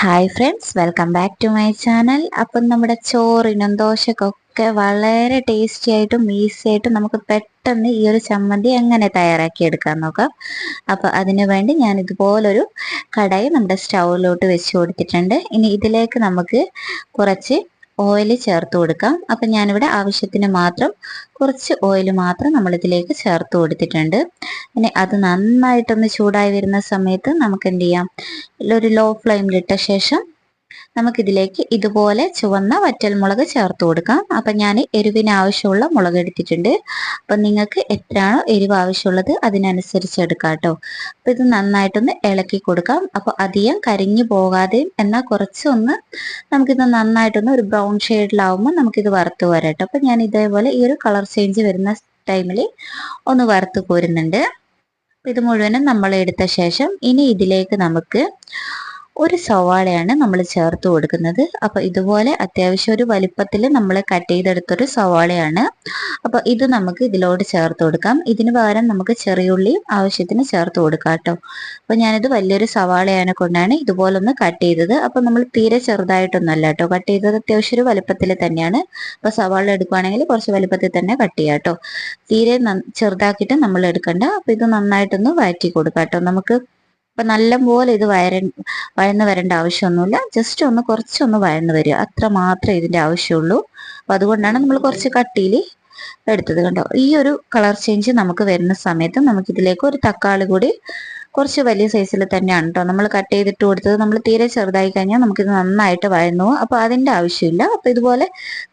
Hi friends, welcome back to my channel. അപ്പം നമ്മുടെ ചോറിനും ദോശക്കൊക്കെ വളരെ ടേസ്റ്റി ആയിട്ടും ഈസി ആയിട്ടും നമുക്ക് പെട്ടെന്ന് ഈ ഒരു ചമ്മന്തി എങ്ങനെ തയ്യാറാക്കി എടുക്കാൻ നോക്കാം. അപ്പോൾ അതിനു വേണ്ടി ഞാൻ ഇതുപോലൊരു കടായി നമ്മുടെ സ്റ്റൗവിലോട്ട് വെച്ച് കൊടുത്തിട്ടുണ്ട്. ഇനി ഇതിലേക്ക് നമുക്ക് കുറച്ച് ഓയിൽ ചേർത്ത് കൊടുക്കാം. അപ്പം ഞാനിവിടെ ആവശ്യത്തിന് മാത്രം കുറച്ച് ഓയിൽ മാത്രം നമ്മളിതിലേക്ക് ചേർത്ത് കൊടുത്തിട്ടുണ്ട്. ഇനി അത് നന്നായിട്ടൊന്ന് ചൂടായി വരുന്ന സമയത്ത് നമുക്ക് എന്ത് ചെയ്യാം, ഒരു ലോ ഫ്ലെയിമിലിട്ട ശേഷം നമുക്കിതിലേക്ക് ഇതുപോലെ ചുവന്ന വറ്റൽമുളക് ചേർത്ത് കൊടുക്കാം. അപ്പം ഞാൻ എരിവിന് ആവശ്യമുള്ള മുളക് എടുത്തിട്ടുണ്ട്. അപ്പം നിങ്ങൾക്ക് എത്രയാണോ എരിവ് ആവശ്യമുള്ളത് അതിനനുസരിച്ച് എടുക്കാം കേട്ടോ. അപ്പം ഇത് നന്നായിട്ടൊന്ന് ഇളക്കി കൊടുക്കാം. അപ്പോൾ അധികം കരിഞ്ഞു പോകാതെയും എന്നാൽ കുറച്ചൊന്ന് നമുക്കിത് നന്നായിട്ടൊന്ന് ഒരു ബ്രൗൺ ഷെയ്ഡിലാവുമ്പോൾ നമുക്കിത് വറുത്ത് വരട്ടോ. അപ്പം ഞാൻ ഇതേപോലെ ഈ ഒരു കളർ ചേഞ്ച് വരുന്ന ടൈമിൽ ഒന്ന് വറുത്ത് പോരുന്നുണ്ട്. ഇത് മുഴുവനും നമ്മൾ എടുത്ത ശേഷം ഇനി ഇതിലേക്ക് നമുക്ക് ഒരു സവാളയാണ് നമ്മൾ ചേർത്ത് കൊടുക്കുന്നത്. അപ്പോൾ ഇതുപോലെ അത്യാവശ്യം ഒരു വലിപ്പത്തിൽ നമ്മൾ കട്ട് ചെയ്തെടുത്തൊരു സവാളയാണ്. അപ്പോൾ ഇത് നമുക്ക് ഇതിലോട്ട് ചേർത്ത് കൊടുക്കാം. ഇതിന് പകരം നമുക്ക് ചെറിയുള്ളിയും ആവശ്യത്തിന് ചേർത്ത് കൊടുക്കാം കേട്ടോ. അപ്പോൾ ഞാനിത് വലിയൊരു സവാളയാണ് കൊണ്ടാണ് ഇതുപോലൊന്ന് കട്ട് ചെയ്തത്. അപ്പോൾ നമ്മൾ തീരെ ചെറുതായിട്ടൊന്നുമല്ല കേട്ടോ കട്ട് ചെയ്തത്, അത്യാവശ്യം ഒരു വലിപ്പത്തിൽ തന്നെയാണ്. അപ്പോൾ സവാള എടുക്കുകയാണെങ്കിൽ കുറച്ച് വലിപ്പത്തിൽ തന്നെ കട്ട് ചെയ്യാം കേട്ടോ. തീരെ ചെറുതാക്കിയിട്ട് നമ്മൾ എടുക്കണ്ട. അപ്പോൾ ഇത് നന്നായിട്ടൊന്ന് വഴറ്റി കൊടുക്കാം കേട്ടോ. നമുക്ക് അപ്പം നല്ലപോലെ ഇത് വഴന്ന് വരേണ്ട ആവശ്യമൊന്നുമില്ല. ജസ്റ്റ് ഒന്ന് കുറച്ചൊന്ന് വഴന്ന് വരിക, അത്ര മാത്രമേ ഇതിൻ്റെ ആവശ്യമുള്ളൂ. അപ്പം അതുകൊണ്ടാണ് നമ്മൾ കുറച്ച് കട്ടിയിൽ എടുത്തത്. കണ്ടോ, ഈ ഒരു കളർ ചേഞ്ച് നമുക്ക് വരുന്ന സമയത്ത് നമുക്കിതിലേക്ക് ഒരു തക്കാളി കൂടി കുറച്ച് വലിയ സൈസിൽ തന്നെയാണ് കേട്ടോ നമ്മൾ കട്ട് ചെയ്തിട്ട് കൊടുത്തത്. നമ്മൾ തീരെ ചെറുതായി കഴിഞ്ഞാൽ നമുക്കിത് നന്നായിട്ട് വഴന്നു പോകും. അപ്പോൾ അതിൻ്റെ ആവശ്യമില്ല. അപ്പോൾ ഇതുപോലെ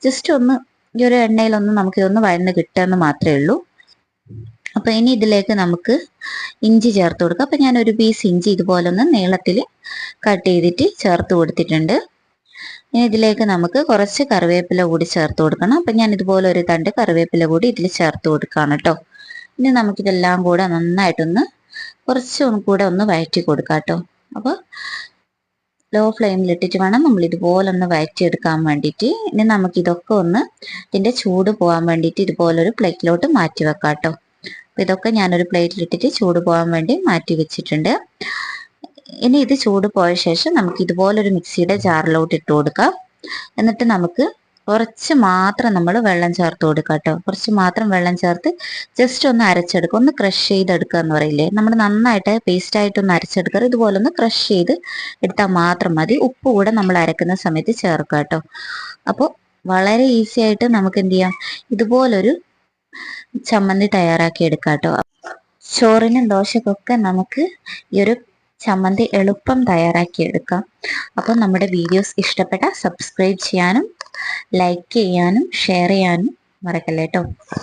ജസ്റ്റ് ഒന്ന് ഈ ഒരു എണ്ണയിലൊന്ന് നമുക്കിതൊന്ന് വഴന്ന് കിട്ടുമെന്ന് മാത്രമേ ഉള്ളൂ. അപ്പോൾ ഇനി ഇതിലേക്ക് നമുക്ക് ഇഞ്ചി ചേർത്ത് കൊടുക്കാം. അപ്പം ഞാൻ ഒരു പീസ് ഇഞ്ചി ഇതുപോലെ ഒന്ന് നീളത്തിൽ കട്ട് ചെയ്തിട്ട് ചേർത്ത് കൊടുത്തിട്ടുണ്ട്. ഇനി ഇതിലേക്ക് നമുക്ക് കുറച്ച് കറിവേപ്പില കൂടി ചേർത്ത് കൊടുക്കണം. അപ്പം ഞാൻ ഇതുപോലെ ഒരു തണ്ട് കറിവേപ്പില കൂടി ഇതിൽ ചേർത്ത് കൊടുക്കുകയാണ് കേട്ടോ. ഇനി നമുക്കിതെല്ലാം കൂടെ നന്നായിട്ടൊന്ന് കുറച്ചും കൂടെ ഒന്ന് വഴറ്റി കൊടുക്കാം കേട്ടോ. അപ്പോൾ ലോ ഫ്ലെയിമിലിട്ടിട്ട് വേണം നമ്മൾ ഇതുപോലെ ഒന്ന് വഴറ്റിയെടുക്കാൻ വേണ്ടിയിട്ട്. ഇനി നമുക്കിതൊക്കെ ഒന്ന് ഇതിൻ്റെ ചൂട് പോകാൻ വേണ്ടിയിട്ട് ഇതുപോലൊരു പ്ലേറ്റിലോട്ട് മാറ്റി വെക്കാം കേട്ടോ. ഇതൊക്കെ ഞാനൊരു പ്ലേറ്റിലിട്ടിട്ട് ചൂട് പോകാൻ വേണ്ടി മാറ്റി വെച്ചിട്ടുണ്ട്. ഇനി ഇത് ചൂട് പോയ ശേഷം നമുക്ക് ഇതുപോലൊരു മിക്സിയുടെ ജാറിലോട്ട് ഇട്ട് കൊടുക്കാം. എന്നിട്ട് നമുക്ക് കുറച്ച് മാത്രം നമ്മൾ വെള്ളം ചേർത്ത് കൊടുക്കാം കേട്ടോ. കുറച്ച് മാത്രം വെള്ളം ചേർത്ത് ജസ്റ്റ് ഒന്ന് അരച്ചെടുക്കുക, ഒന്ന് ക്രഷ് ചെയ്തെടുക്കുക എന്ന് പറയില്ലേ, നമ്മൾ നന്നായിട്ട് പേസ്റ്റായിട്ടൊന്ന് അരച്ചെടുക്കുക. ഇതുപോലെ ഒന്ന് ക്രഷ് ചെയ്ത് എടുത്താൽ മാത്രം മതി. ഉപ്പ് കൂടെ നമ്മൾ അരക്കുന്ന സമയത്ത് ചേർക്കുക കേട്ടോ. അപ്പോൾ വളരെ ഈസി ആയിട്ട് നമുക്ക് എന്ത് ചെയ്യാം, ഇതുപോലൊരു ചമ്മന്തി തയ്യാറാക്കി എടുക്കാം കേട്ടോ. ചോറിനും ദോശക്കൊക്കെ നമുക്ക് ഈ ഒരു ചമ്മന്തി എളുപ്പം തയ്യാറാക്കി എടുക്കാം. അപ്പോൾ നമ്മുടെ വീഡിയോസ് ഇഷ്ടപ്പെട്ട സബ്സ്ക്രൈബ് ചെയ്യാനും ലൈക്ക് ചെയ്യാനും ഷെയർ ചെയ്യാനും മറക്കല്ലേ കേട്ടോ.